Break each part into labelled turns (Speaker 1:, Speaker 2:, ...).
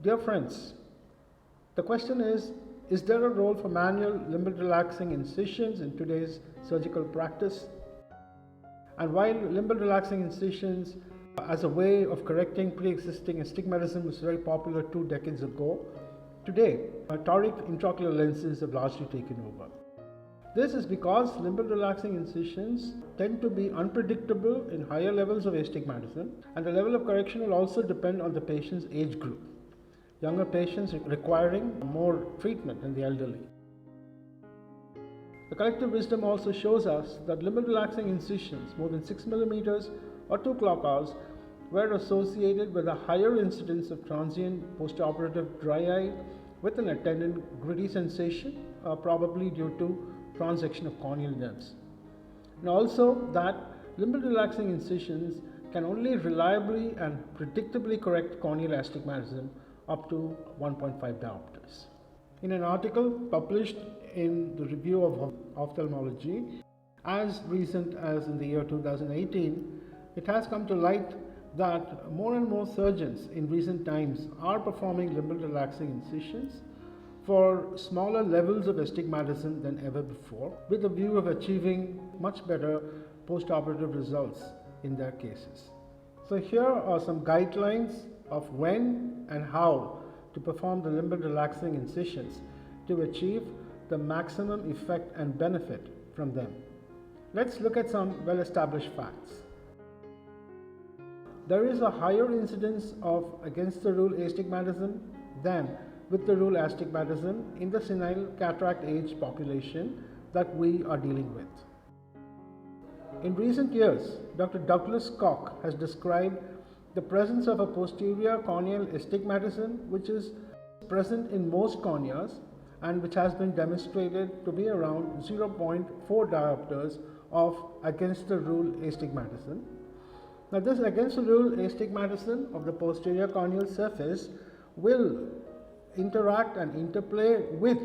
Speaker 1: Dear friends, the question is there a role for manual limb relaxing incisions in today's surgical practice? And while limb relaxing incisions as a way of correcting pre-existing astigmatism was very popular 2 decades ago, today toric intraocular lenses have largely taken over. This is because limb relaxing incisions tend to be unpredictable in higher levels of astigmatism, and the level of correction will also depend on the patient's age group. Younger patients requiring more treatment than the elderly. The collective wisdom also shows us that limb relaxing incisions more than 6 millimeters or 2 clock hours were associated with a higher incidence of transient postoperative dry eye with an attendant gritty sensation, probably due to transection of corneal nerves. And also that limb relaxing incisions can only reliably and predictably correct corneal astigmatism up to 1.5 diopters. In an article published in the Review of Ophthalmology, as recent as in the year 2018, it has come to light that more and more surgeons in recent times are performing limb relaxing incisions for smaller levels of astigmatism than ever before, with the view of achieving much better postoperative results in their cases. So here are some guidelines of when and how to perform the limb relaxing incisions to achieve the maximum effect and benefit from them. Let's look at some well-established facts. There is a higher incidence of against the rule astigmatism than with the rule astigmatism in the senile cataract age population that we are dealing with. In recent years, Dr. Douglas Koch has described the presence of a posterior corneal astigmatism which is present in most corneas and which has been demonstrated to be around 0.4 diopters of against the rule astigmatism. Now this against the rule astigmatism of the posterior corneal surface will interact and interplay with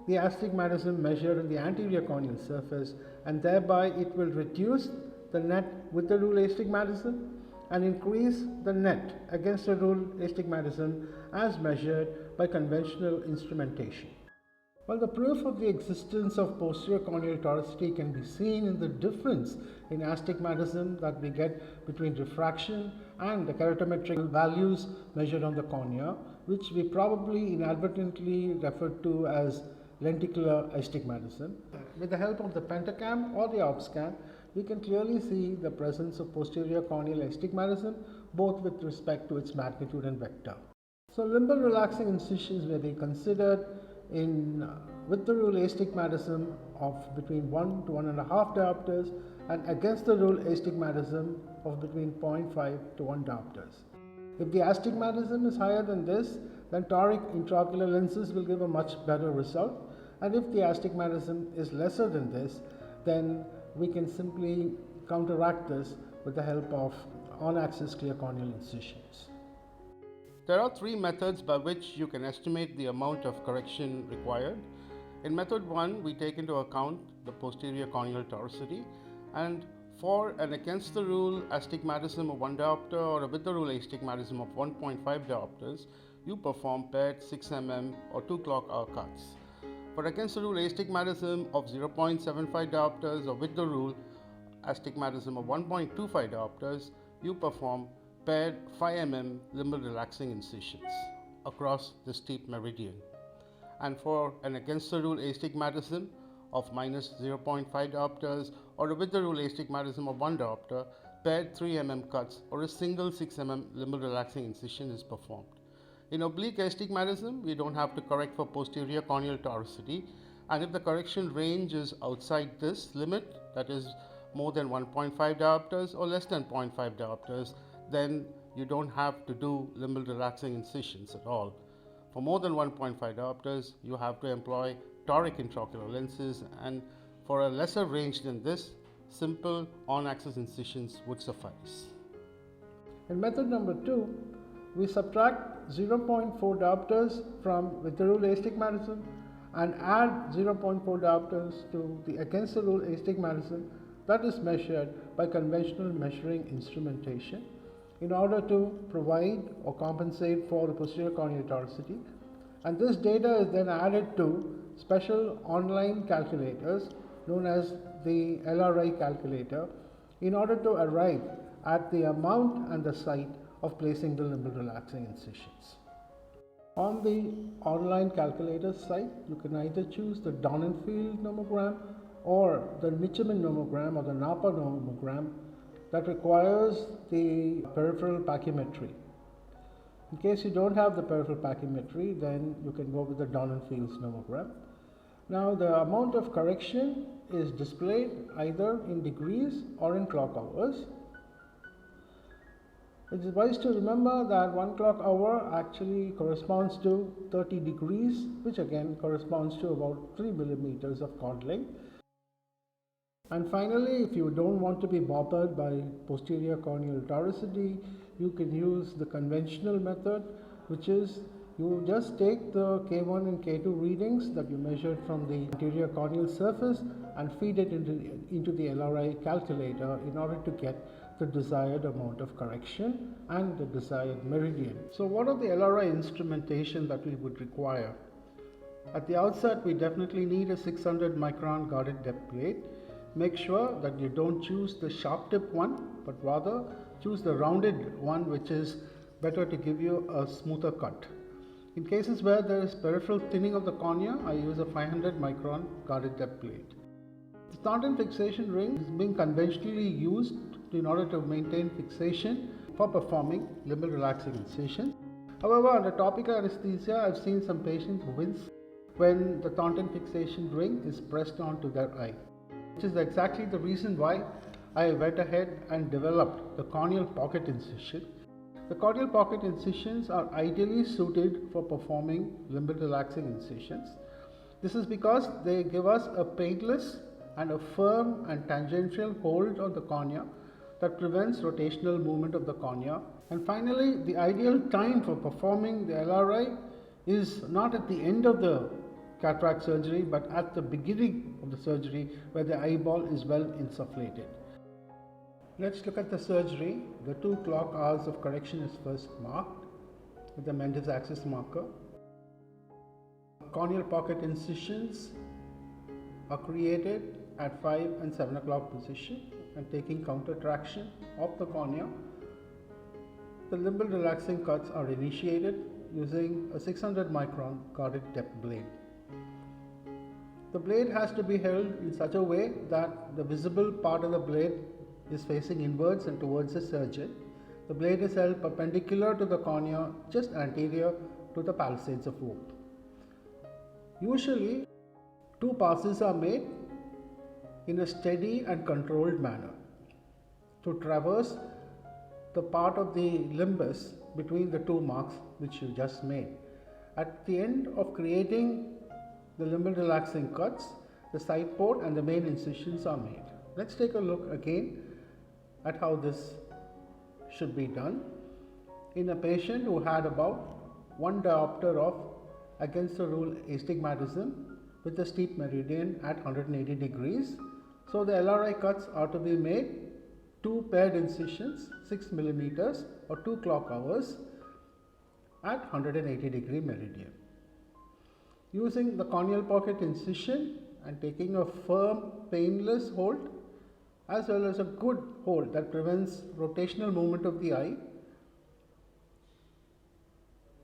Speaker 1: the astigmatism measured in the anterior corneal surface, and thereby it will reduce the net with the rule astigmatism and increase the net against the rule astigmatism as measured by conventional instrumentation. Well, the proof of the existence of posterior corneal toricity can be seen in the difference in astigmatism that we get between refraction and the keratometric values measured on the cornea, which we probably inadvertently referred to as lenticular astigmatism. With the help of the pentacam or the OpsCam, we can clearly see the presence of posterior corneal astigmatism both with respect to its magnitude and vector. So limb relaxing incisions may be considered in with the rule astigmatism of between 1 to 1.5 diopters and against the rule astigmatism of between 0.5 to 1 diopters. If the astigmatism is higher than this, then toric intraocular lenses will give a much better result, and if the astigmatism is lesser than this, then we can simply counteract this with the help of on-axis clear corneal incisions. There are 3 methods by which you can estimate the amount of correction required. In method 1, we take into account the posterior corneal toricity, and for an against the rule astigmatism of 1 diopter or a with the rule astigmatism of 1.5 diopters, you perform paired 6 mm or 2 clock hour cuts. For against the rule astigmatism of 0.75 diopters or with the rule astigmatism of 1.25 diopters, you perform paired 5 mm limb relaxing incisions across the steep meridian. And for an against the rule astigmatism of minus 0.5 diopters or with the rule astigmatism of 1 diopter, paired 3 mm cuts or a single 6 mm limb relaxing incision is performed. In oblique astigmatism, we don't have to correct for posterior corneal toricity, and if the correction range is outside this limit, that is more than 1.5 diopters or less than 0.5 diopters, then you don't have to do limb relaxing incisions at all. For more than 1.5 diopters, you have to employ toric intraocular lenses, and for a lesser range than this, simple on-axis incisions would suffice. In method number 2, we subtract 0.4 diopters from with the rule astigmatism and add 0.4 diopters to the against the rule astigmatism that is measured by conventional measuring instrumentation. in order to provide or compensate for the posterior corneal toricity. And this data is then added to special online calculators known as the LRI calculator in order to arrive at the amount and the site of placing the limbal relaxing incisions. On the online calculator site, you can either choose the Donenfeld nomogram or the Nichimen nomogram or the Napa nomogram that requires the peripheral pachymetry. In case you don't have the peripheral pachymetry, then you can go with the Donenfeld's nomogram. Now, the amount of correction is displayed either in degrees or in clock hours. It is wise to remember that 1 clock hour actually corresponds to 30 degrees, which again corresponds to about 3 millimeters of cord length. And finally, if you don't want to be bothered by posterior corneal toricity, you can use the conventional method, which is you just take the K1 and K2 readings that you measured from the anterior corneal surface and feed it into the LRI calculator in order to get the desired amount of correction and the desired meridian. So what are the LRI instrumentation that we would require? At the outset, we definitely need a 600 micron guarded depth plate. Make sure that you don't choose the sharp tip one, but rather choose the rounded one, which is better to give you a smoother cut. In cases where there is peripheral thinning of the cornea, I use a 500 micron guarded depth plate. The Thornton fixation ring is being conventionally used in order to maintain fixation for performing limbal relaxing incision. However, under topical anesthesia, I've seen some patients wince when the Thornton fixation ring is pressed onto their eye, which is exactly the reason why I went ahead and developed the corneal pocket incision. The corneal pocket incisions are ideally suited for performing limbal relaxing incisions. This is because they give us a painless and a firm and tangential hold on the cornea that prevents rotational movement of the cornea. And finally, the ideal time for performing the LRI is not at the end of the cataract surgery, but at the beginning of the surgery where the eyeball is well insufflated. Let's look at the surgery. The 2 clock hours of correction is first marked with the Mendes axis marker. Corneal pocket incisions are created at 5 and 7 o'clock position and taking counter traction of the cornea. The limbal relaxing cuts are initiated using a 600 micron guarded depth blade. The blade has to be held in such a way that the visible part of the blade is facing inwards and towards the surgeon. The blade is held perpendicular to the cornea, just anterior to the palisades of Vogt. Usually, 2 passes are made in a steady and controlled manner to traverse the part of the limbus between the 2 marks which you just made. At the end of creating the limbal relaxing cuts, the side port and the main incisions are made. Let's take a look again at how this should be done. In a patient who had about 1 diopter of against the rule astigmatism with a steep meridian at 180 degrees. So the LRI cuts are to be made 2 paired incisions 6 millimeters or 2 clock hours at 180 degree meridian. Using the corneal pocket incision and taking a firm painless hold as well as a good hold that prevents rotational movement of the eye,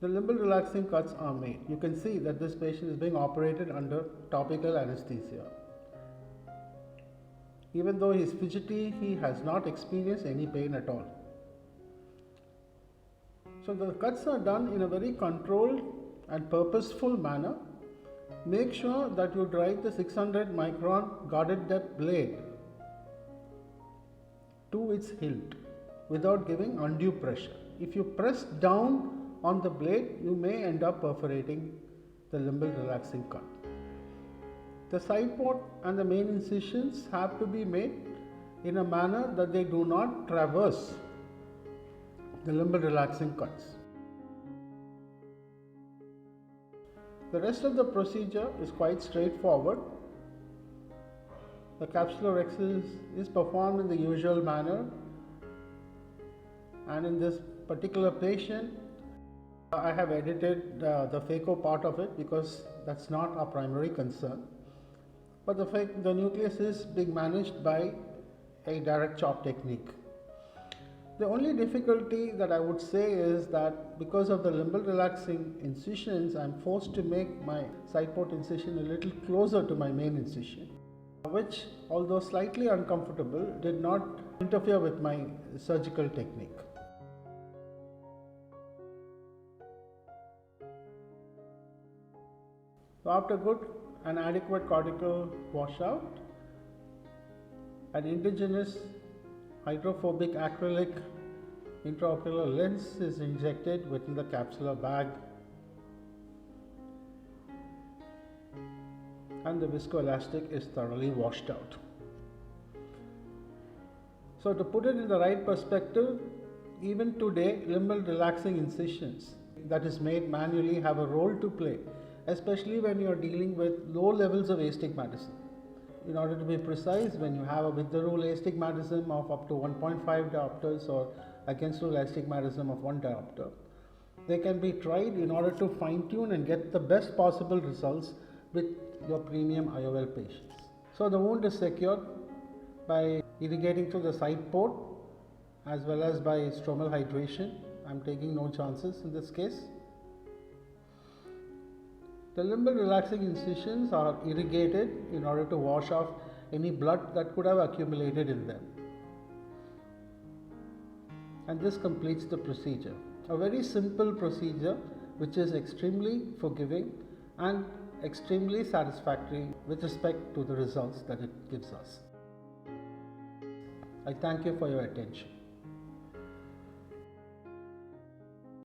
Speaker 1: the limbal relaxing cuts are made. You can see that this patient is being operated under topical anesthesia. Even though he is fidgety, he has not experienced any pain at all. So the cuts are done in a very controlled and purposeful manner. Make sure that you drive the 600 micron guarded depth blade to its hilt without giving undue pressure. If you press down on the blade, you may end up perforating the limbal relaxing cut. The side port and the main incisions have to be made in a manner that they do not traverse the limbal relaxing cuts. The rest of the procedure is quite straightforward. The capsulorhexis is performed in the usual manner and in this particular patient, I have edited the phaco part of it because that's not our primary concern. But the nucleus is being managed by a direct chop technique. The only difficulty that I would say is that because of the limbal relaxing incisions, I am forced to make my side port incision a little closer to my main incision, which, although slightly uncomfortable, did not interfere with my surgical technique. So after good and adequate cortical washout, an indigenous hydrophobic acrylic intraocular lens is injected within the capsular bag, and the viscoelastic is thoroughly washed out. So to put it in the right perspective, even today limbal relaxing incisions that is made manually have a role to play, especially when you are dealing with low levels of astigmatism. In order to be precise, when you have a with the rule astigmatism of up to 1.5 diopters or against rule astigmatism of 1 diopter, they can be tried in order to fine tune and get the best possible results with your premium IOL patients. So the wound is secured by irrigating through the side port as well as by stromal hydration. I am taking no chances in this case. The limbal relaxing incisions are irrigated in order to wash off any blood that could have accumulated in them. And this completes the procedure. A very simple procedure which is extremely forgiving and extremely satisfactory with respect to the results that it gives us. I thank you for your attention.